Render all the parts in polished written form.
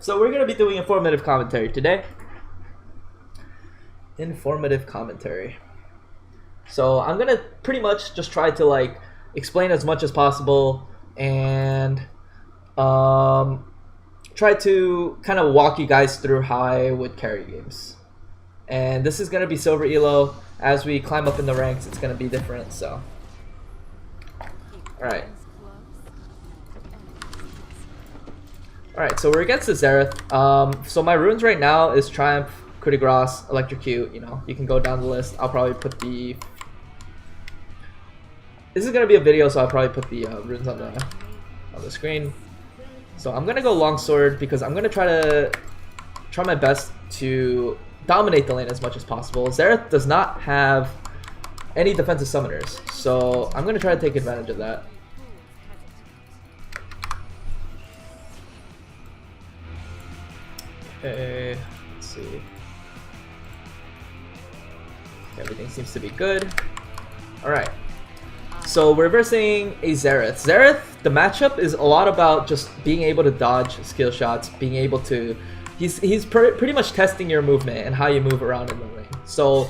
So we're gonna be doing informative commentary today. Informative commentary. So I'm gonna pretty much just try to like explain as much as possible and try to kind of walk you guys through how I would carry games. And this is gonna be silver ELO. As we climb up in the ranks, it's gonna be different. So, all right. So we're against the Xerath. So my runes right now is Triumph, Coup de Grace, Electrocute. You know, you can go down the list. I'll probably put the. This is gonna be a video, so I'll probably put the runes on the screen. So I'm gonna go Longsword because I'm gonna try my best to dominate the lane as much as possible. Xerath does not have any defensive summoners, so I'm gonna try to take advantage of that. Okay, let's see. Okay, everything seems to be good. Alright. So we're versing a Xerath. Xerath, the matchup is a lot about just being able to dodge skill shots, being able to... He's pretty much testing your movement and how you move around in the lane. So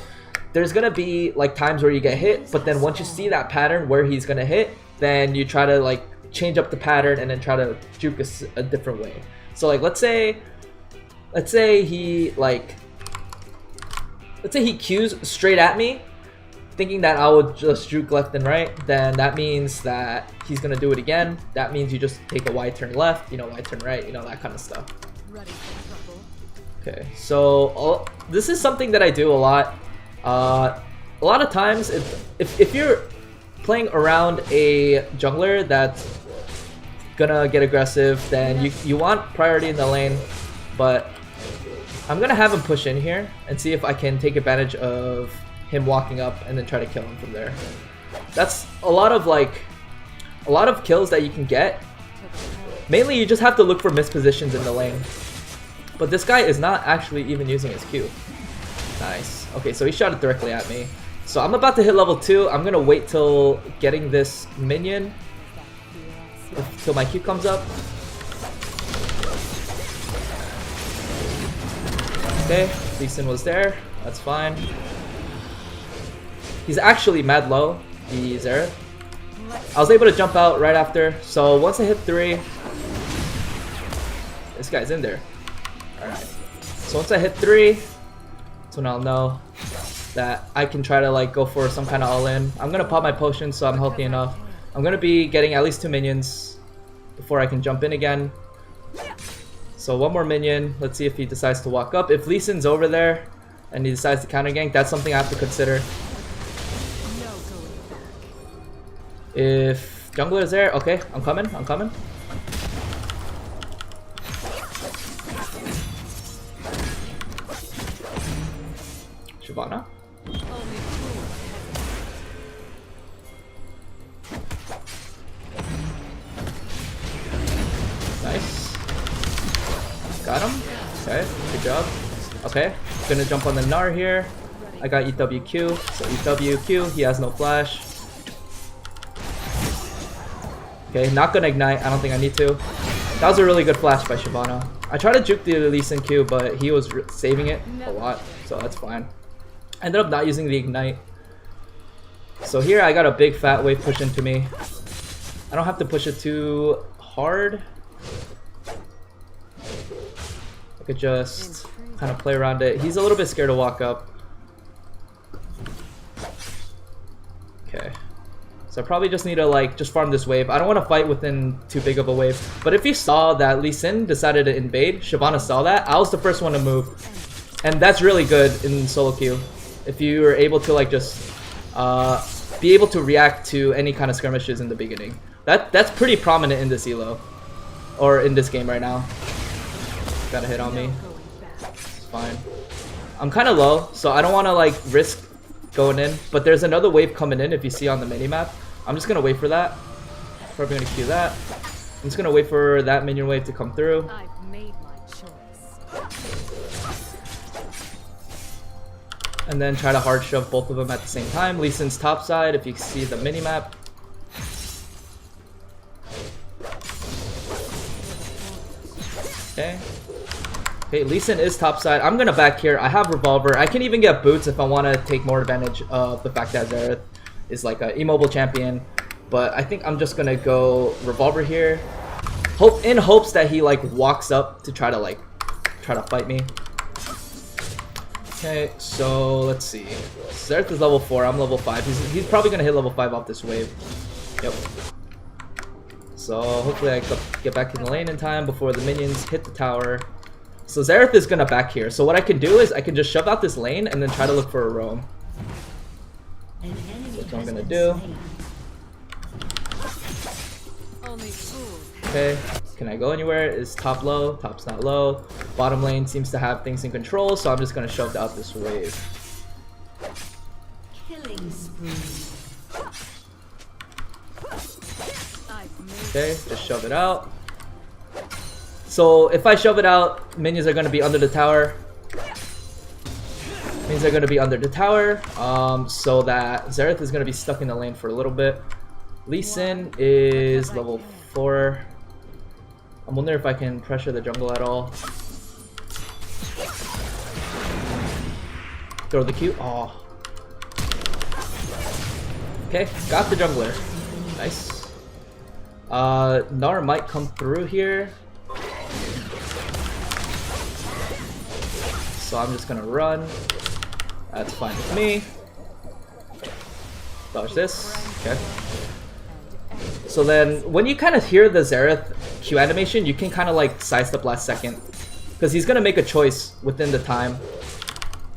there's gonna be like times where you get hit, but then once you see that pattern where he's gonna hit, then you try to like change up the pattern and then try to juke a different way. So like let's say he Qs straight at me, thinking that I would just juke left and right, then that means that he's gonna do it again. That means you just take a Y turn left, you know, Y turn right, you know, that kind of stuff. Okay, so this is something that I do a lot. A lot of times, if you're playing around a jungler that's gonna get aggressive, then you want priority in the lane, but I'm gonna have him push in here and see if I can take advantage of him walking up and then try to kill him from there. That's a lot of kills that you can get. Mainly, you just have to look for mispositions in the lane. But this guy is not actually even using his Q. Nice. Okay, so he shot it directly at me. So I'm about to hit level 2. I'm gonna wait till getting this minion till my Q comes up. Okay, Lee Sin was there. That's fine. He's actually mad low, the Xerath. I was able to jump out right after. So once I hit 3, this guy's in there. Alright. So once I hit 3, that's when I'll know that I can try to like go for some kind of all-in. I'm gonna pop my potion so I'm healthy enough. I'm gonna be getting at least 2 minions before I can jump in again. So one more minion. Let's see if he decides to walk up. If Lee Sin's over there and he decides to counter gank, that's something I have to consider. If jungler is there, okay, I'm coming. Shyvana. Nice. Got him. Okay, good job. Okay, gonna jump on the Gnar here. I got EWQ, so EWQ, he has no flash. Okay, not gonna ignite, I don't think I need to. That was a really good flash by Shyvana. I tried to juke the Lee Sin Q, but he was saving it a lot, so that's fine. I ended up not using the ignite. So here I got a big fat wave push into me. I don't have to push it too hard. I could just kind of play around it. He's a little bit scared to walk up. Okay. So I probably just need to like just farm this wave. I don't want to fight within too big of a wave. But if you saw that Lee Sin decided to invade, Shyvana saw that, I was the first one to move. And that's really good in solo queue. If you were able to like just be able to react to any kind of skirmishes in the beginning. That's pretty prominent in this ELO. Or in this game right now. Got a hit on me. It's fine. I'm kind of low, so I don't want to like risk going in. But there's another wave coming in if you see on the minimap. I'm just going to wait for that. Probably going to queue that. I'm just going to wait for that minion wave to come through. And then try to hard shove both of them at the same time. Lee Sin's top side if you see the minimap. Okay. Okay, Lee Sin is topside. I'm gonna back here. I have Revolver. I can even get boots if I want to take more advantage of the fact that Xerath is like an immobile champion. But I think I'm just gonna go Revolver here, in hopes that he like walks up to try to fight me. Okay, so let's see. Xerath is level 4. I'm level 5. He's probably gonna hit level 5 off this wave. Yep. So hopefully I get back in the lane in time before the minions hit the tower. So Xerath is gonna back here. So what I can do is I can just shove out this lane and then try to look for a roam. That's what I'm gonna do. Okay, can I go anywhere? Is top low? Top's not low. Bottom lane seems to have things in control, so I'm just gonna shove out this wave. Killing spree. Okay, just shove it out. So if I shove it out, minions are gonna be under the tower. Minions are gonna be under the tower, so that Xerath is gonna be stuck in the lane for a little bit. Lee Sin is level 4. I'm wondering if I can pressure the jungle at all. Throw the Q. Oh. Okay, got the jungler. Nice. Gnar might come through here. So I'm just gonna run. That's fine with me. Dodge this. Okay. So then, when you kind of hear the Xerath Q animation, you can kind of like sidestep last second, because he's gonna make a choice within the time.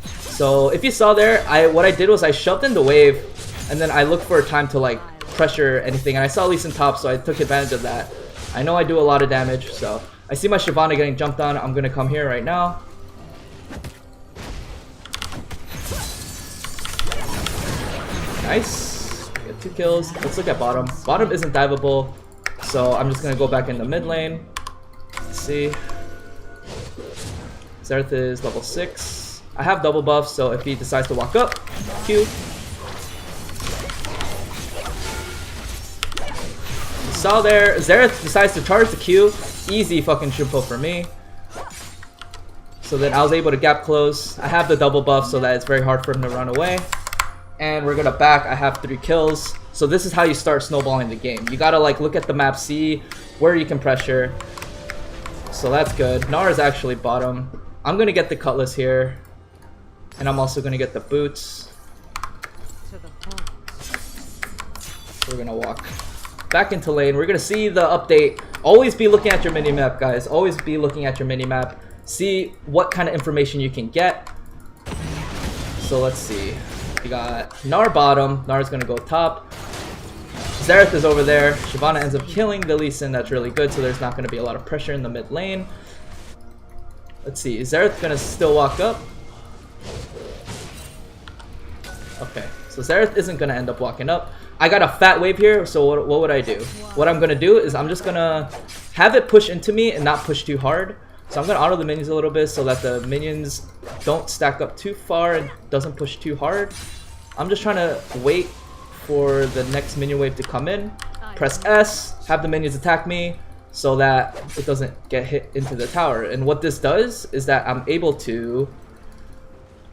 So if you saw there, what I did was I shoved in the wave, and then I looked for a time to like pressure anything, and I saw Lee Sin top, so I took advantage of that. I know I do a lot of damage, so I see my Shyvana getting jumped on. I'm gonna come here right now. Nice. 2 kills. Let's look at bottom. Bottom isn't diveable, so I'm just gonna go back in the mid lane. Let's see. Xerath is level 6. I have double buff, so if he decides to walk up, Q. You saw there, Xerath decides to charge the Q. Easy fucking triple for me. So then I was able to gap close. I have the double buff, so that it's very hard for him to run away. And we're gonna back. I have 3 kills. So this is how you start snowballing the game. You gotta like look at the map, see where you can pressure. So that's good. Gnar is actually bottom. I'm gonna get the cutlass here, and I'm also gonna get the boots. So we're gonna walk back into lane. We're gonna see the update. Always be looking at your minimap, guys. Always be looking at your minimap. See what kind of information you can get. So let's see. We got Gnar bottom. Gnar's gonna go top. Xerath is over there. Shyvana ends up killing the Lee Sin. That's really good, so there's not gonna be a lot of pressure in the mid lane. Let's see. Is Xerath gonna still walk up? Okay, so Xerath isn't gonna end up walking up. I got a fat wave here, so what would I do? What I'm gonna do is I'm just gonna have it push into me and not push too hard. So I'm gonna auto the minions a little bit so that the minions don't stack up too far and doesn't push too hard. I'm just trying to wait for the next minion wave to come in. Press S, have the minions attack me so that it doesn't get hit into the tower. And what this does is that I'm able to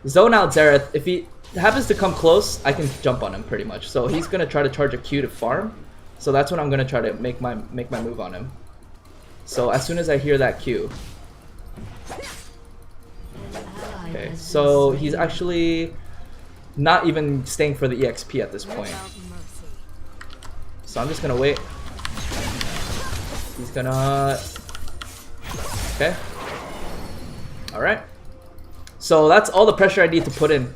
zone out Xerath. If he happens to come close, I can jump on him pretty much. So he's gonna try to charge a Q to farm. So that's when I'm gonna try to make my move on him. So as soon as I hear that Q. Okay, so he's actually not even staying for the EXP at this point. So I'm just gonna wait. He's gonna... Okay. Alright. So that's all the pressure I need to put in.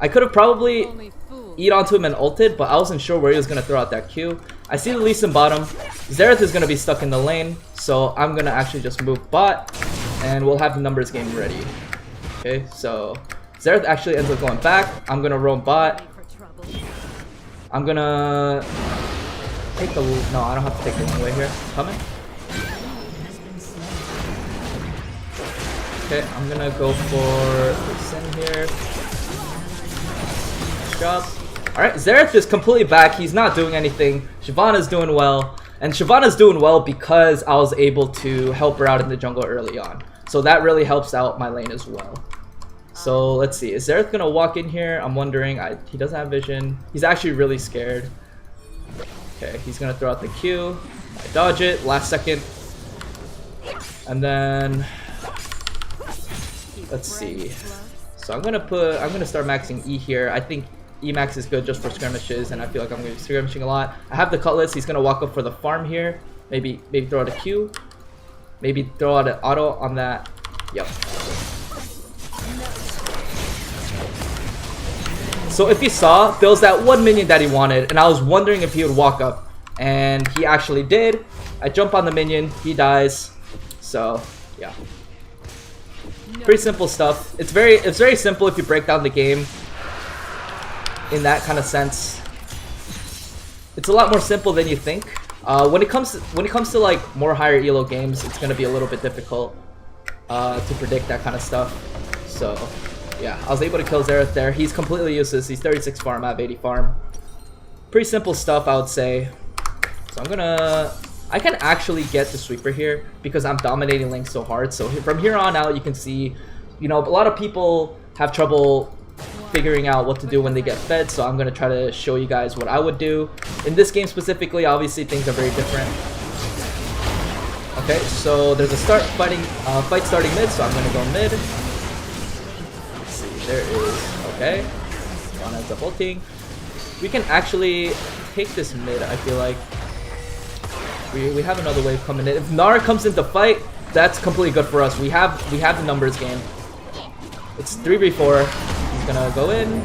I could have probably eat onto him and ulted, but I wasn't sure where he was gonna throw out that Q. I see the Lee Sin bottom. Xerath is gonna be stuck in the lane, so I'm gonna actually just move bot, and we'll have the numbers game ready. Okay, so Xerath actually ends up going back. I'm gonna roam bot. I'm gonna take the... No, I don't have to take the long way here. Coming. Okay, I'm gonna go for Sin here. Nice job. Alright, Xerath is completely back. He's not doing anything. Shyvana's doing well. And Shyvana's doing well because I was able to help her out in the jungle early on. So that really helps out my lane as well. So let's see, is Xerath gonna walk in here? I'm wondering. He doesn't have vision. He's actually really scared. Okay, he's gonna throw out the Q. I dodge it, last second. And then let's see. So I'm gonna start maxing E here. I think E max is good just for skirmishes, and I feel like I'm gonna be skirmishing a lot. I have the Cutlass. He's gonna walk up for the farm here. Maybe throw out a Q. Maybe throw out an auto on that. Yep. So if you saw, there was that one minion that he wanted, and I was wondering if he would walk up, and he actually did. I jump on the minion, he dies. So yeah, pretty simple stuff. It's very simple if you break down the game in that kind of sense. It's a lot more simple than you think. When it comes to like more higher ELO games, it's gonna be a little bit difficult to predict that kind of stuff. So yeah, I was able to kill Xerath there. He's completely useless. He's 36 farm, I have 80 farm. Pretty simple stuff, I would say. So I can actually get the sweeper here because I'm dominating lane so hard. So from here on out, you can see, you know, a lot of people have trouble figuring out what to do when they get fed. So I'm gonna try to show you guys what I would do. In this game specifically, obviously things are very different. Okay, so there's a fight starting mid, so I'm gonna go mid. There is, okay. One ends up ulting. We can actually take this mid, I feel like. We have another wave coming in. If Gnar comes into fight, that's completely good for us. We have the numbers game. It's 3v4. He's gonna go in.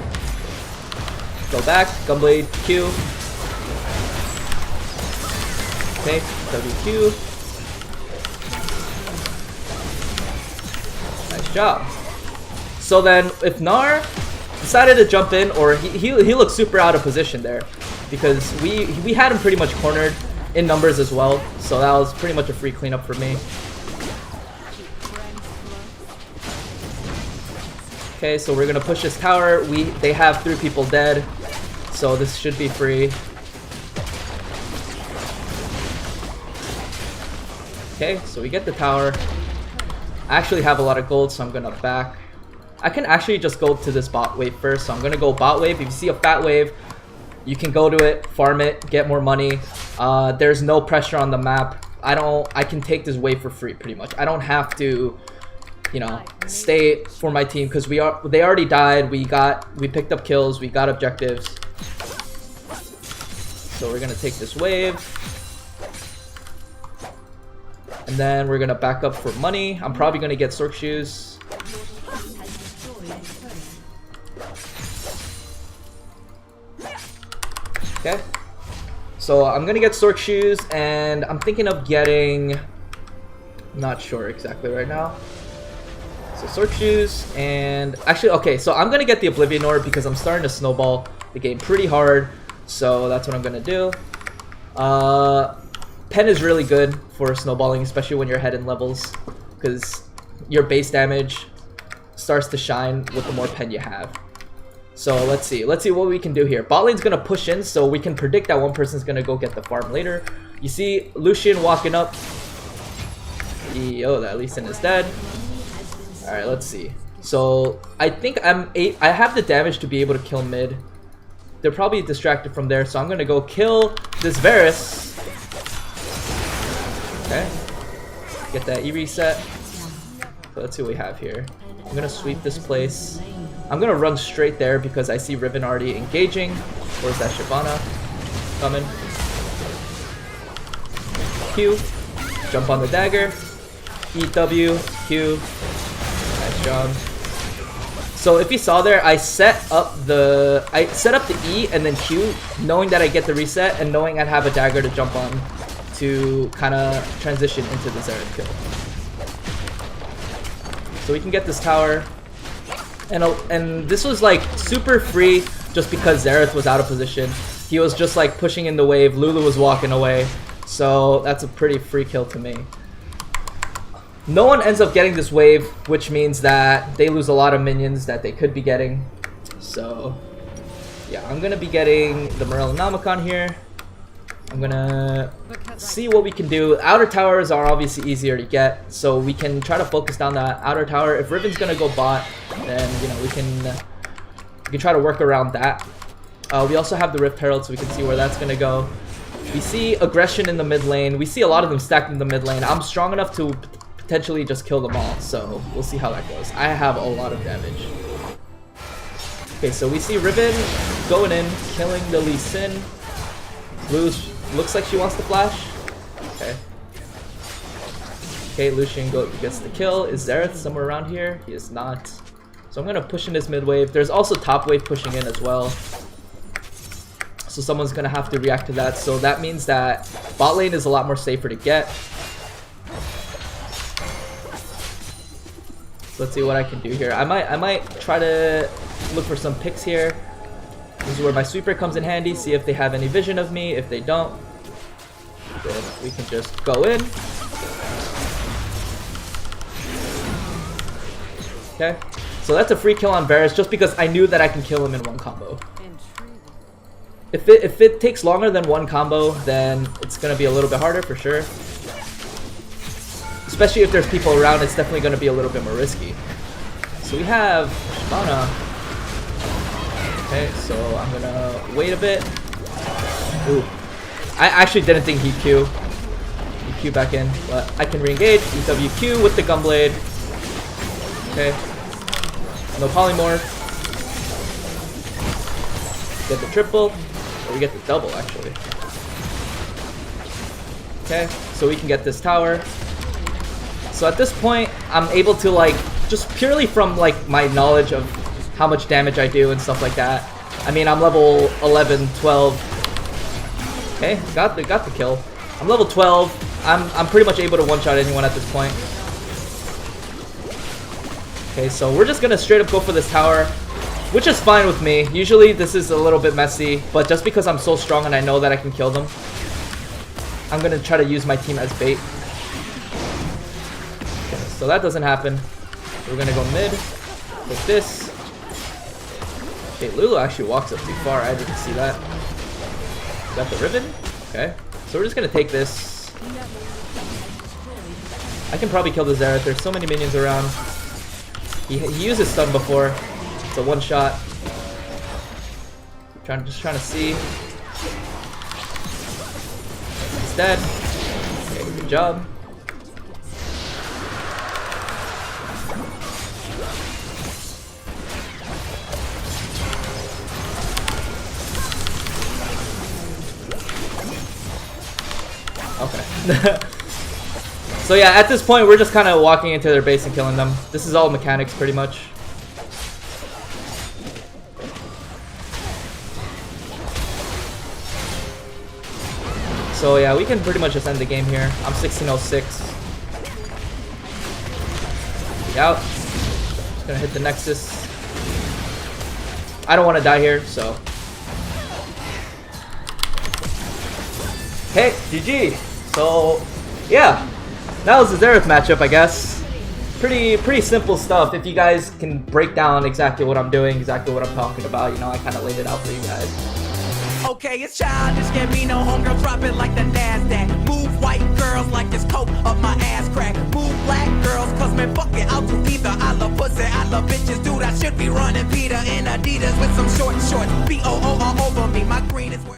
Go back. Gunblade, Q. Okay, WQ. Nice job. So then, if Gnar decided to jump in, or he looked super out of position there, because we had him pretty much cornered in numbers as well, so that was pretty much a free cleanup for me. Okay, so we're gonna push this tower. They have 3 people dead, so this should be free. Okay, so we get the tower. I actually have a lot of gold, so I'm gonna back. I can actually just go to this bot wave first, so I'm gonna go bot wave. If you see a fat wave, you can go to it, farm it, get more money. There's no pressure on the map. I can take this wave for free pretty much. I don't have to, you know, stay for my team because they already died. We picked up kills, we got objectives. So we're gonna take this wave. And then we're gonna back up for money. I'm probably gonna get Sork Shoes. Okay, so I'm gonna get Sork Shoes, and I'm thinking of getting, not sure exactly right now. So Sork Shoes, and actually, okay, so I'm gonna get the Oblivion Orb because I'm starting to snowball the game pretty hard. So that's what I'm gonna do. Pen is really good for snowballing, especially when you're ahead in levels, because your base damage starts to shine with the more pen you have. So let's see what we can do here. Bot lane's gonna push in, so we can predict that one person's gonna go get the farm later. You see Lucian walking up. Oh, that Lee Sin is dead. All right, let's see. So I think I have the damage to be able to kill mid. They're probably distracted from there, so I'm gonna go kill this Varus. Okay, get that E reset. So let's see what we have here. I'm gonna sweep this place. I'm gonna run straight there because I see Riven already engaging. Where's that Shyvana? Coming. Q. Jump on the dagger. EW. Q. Nice job. So if you saw there, I set up the E and then Q, knowing that I get the reset and knowing I'd have a dagger to jump on to kind of transition into the Xerath kill. So we can get this tower. And this was like super free just because Xerath was out of position. He was just like pushing in the wave. Lulu was walking away. So that's a pretty free kill to me. No one ends up getting this wave, which means that they lose a lot of minions that they could be getting. So yeah, I'm gonna be getting the Morellonomicon here. I'm gonna see what we can do. Outer towers are obviously easier to get, so we can try to focus down that outer tower. If Riven's gonna go bot, then you know we can try to work around that. We also have the Rift Herald, so we can see where that's gonna go. We see aggression in the mid lane. We see a lot of them stacked in the mid lane. I'm strong enough to potentially just kill them all, so we'll see how that goes. I have a lot of damage. Okay, so we see Riven going in, killing the Lee Sin. Blue looks like she wants to flash. Okay. Okay, Lucian gets the kill. Is Xerath somewhere around here? He is not. So I'm gonna push in this mid wave. There's also top wave pushing in as well. So someone's gonna have to react to that. So that means that bot lane is a lot more safer to get. So let's see what I can do here. I might try to look for some picks here. This is where my sweeper comes in handy. See if they have any vision of me. If they don't, then we can just go in. Okay, so that's a free kill on Varus just because I knew that I can kill him in one combo. If it takes longer than one combo, then it's gonna be a little bit harder for sure. Especially if there's people around, it's definitely gonna be a little bit more risky. So we have Shyvana. Okay, so I'm gonna wait a bit. Ooh, I actually didn't think he'd Q. He'd Q back in, but I can re-engage. EWQ with the Gunblade. Okay. No polymorph. Get the triple. Or we get the double, actually. Okay, so we can get this tower. So at this point, I'm able to, like, just purely from, like, my knowledge of how much damage I do and stuff like that. I mean, I'm level 11, 12. Okay, got the kill. I'm level 12. I'm pretty much able to one-shot anyone at this point. Okay, so we're just gonna straight up go for this tower, which is fine with me. Usually this is a little bit messy, but just because I'm so strong and I know that I can kill them, I'm gonna try to use my team as bait. Okay, so that doesn't happen. We're gonna go mid with this. Okay, Lulu actually walks up too far. I didn't see that. Got the Riven. Okay, so we're just gonna take this. I can probably kill the Xerath. There's so many minions around. He used his stun before. It's a one shot. Just trying to see. He's dead. Okay, good job. Okay. So yeah, at this point we're just kind of walking into their base and killing them. This is all mechanics pretty much. So yeah, we can pretty much just end the game here. I'm 1606. Out. Just gonna hit the Nexus. I don't want to die here, so. Hey, GG. So yeah, that was the Xerath matchup, I guess. Pretty simple stuff. If you guys can break down exactly what I'm doing, exactly what I'm talking about, you know, I kind of laid it out for you guys. Okay, it's Childish, Gambino, homegirl, drop it like the NASDAQ. Move white girls like this coat up my ass crack. Move black girls, cause man, fuck it, I'll do either. I love pussy, I love bitches, dude, I should be running Peter in Adidas with some short shorts. B-O-O-R